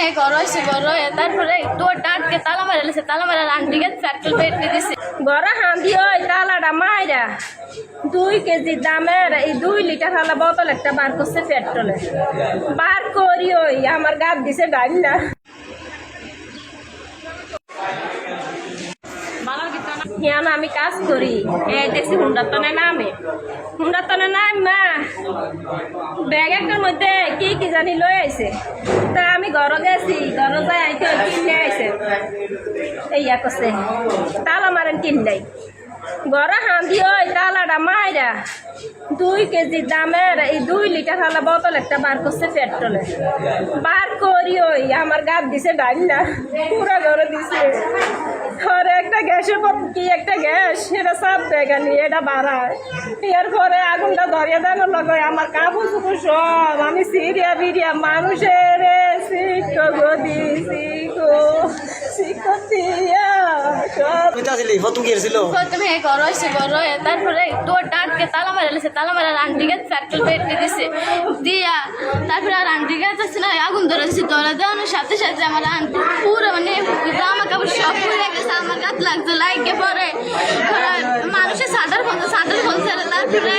হে গরইছে গরয় তারপরে দৌড়টা আটকে তালা মারাইছে তালা মারার আন্টিকে পেট্রোল পেটে দিছে গড়া হাঁদি ওই তালাটা মাইরা 2 কেজি দামের এই 2 লিটার হালা বোতল একটা বার করছে পেট্রোলে বার করি ওই আমার গাত দিছে ডাইলা হিয়ানো আমি কাজ করি এই দেখছি হুন্ডাতনে নামে মা ব্যাগ একটার মধ্যে কি কি জানি লই আইছে তা আমি ঘর গেছি ঘর যাই আইতে কিনে আইছে এইয়া করছে তালা মারেন কিনলাই গড়া হাঁদি ওই তালাটা মাইরা 2 কেজি দামের এই 2 লিটার হালা বোতল একটা বার করছে পেট্রোলে বার করি ওই আমার গাত দিছে ডাইলা পুরা ঘরে দিছে আর একটা গ্যাসের কি একটা গ্যাস এটা সাপ জায়গা নিয়ে এটা বাড়ায় এর পরে আগুনটা ধরিয়ে দেওয়ার লগে আমার কাপড় চুপড় সব আমি সিরিয়া বিরিয়া মানুষের শিক্ষক প্রথমে হে গরইছে গরয় তারপরে দৌড়টা আটকে তালা মারাইছে তালা মারার আন্টিকে পেট্রোল পেটে দিছে দিয়া তারপরে আর আন্টিকে যাচ্ছে না আগুন ধরেছে ধরে দেওয়ানোর সাথে সাথে আমার আন্টি পুরো মানে জামা কাপড় সব পুড়ে গেছে আমার গাত লাগছে লাইকে পরে মানুষের সাদার ফলছে তারপরে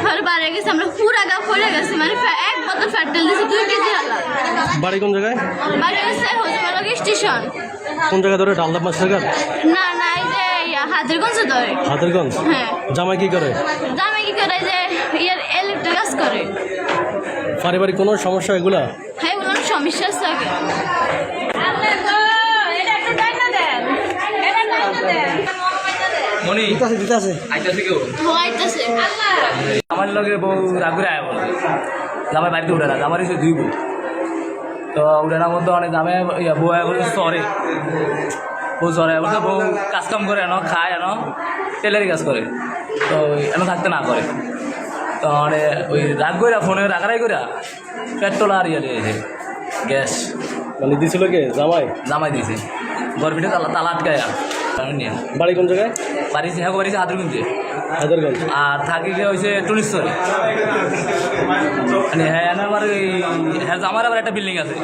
ঘরে বাড়ি গেছে আমরা পুরা গা পড়ে গেছে মানে এক বোতল পেট্রোল দিছে 2 কেজি হালা বাড়ি কোন জায়গায় বাড়ি হচ্ছে হজমালগ স্টেশন কোন জায়গা ধরে ডালদা মাস্টার না না এই যে হাজিরগঞ্জ ধরে হাতেরগঞ্জ হ্যাঁ জামাই কি করে জামাই কি করে যে ইয়ার ইলেকট্রিক কাজ করে পারিবারিক কোনো সমস্যা এগুলা হ্যাঁ এগুলো সমস্যা আছে আগে মনি দিতে আছে আইতাছে কেউ হইতাছে আমার লগে বউ রাগুরে আয় বলে জামাই বাড়িতে উঠে না আমার এসে 2 বউ তো উঠানোর মধ্যে অনেক জামে বউ আয় বলছে সরে বউ সরে বলছে বউ কাজ কাম করে এনো খায় এনো টেলারি কাজ করে তো এনো থাকতে না করে তো মানে ওই রাগ করে ফোনে রাগারাই করে পেট্রোল আর ইয়ে দিয়েছে গ্যাস মানে দিছিল কে জামাই দিয়েছে ঘর পিঠে তালা আটকায় নিয়ে বাড়ি কোন জায়গায় বাড়িছে হ্যাঁ বাড়িছে হাতুরগঞ্জে হায়দরগঞ্জ আর থাকি গিয়ে হয়েছে টুনিশ্বরে মানে হ্যাঁ আমার হ্যাঁ আমার আবার একটা বিল্ডিং আছে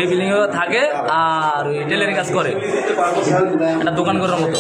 এই বিল্ডিংয়ে থাকে আর ওই টেলারি কাজ করে একটা দোকান করার মতো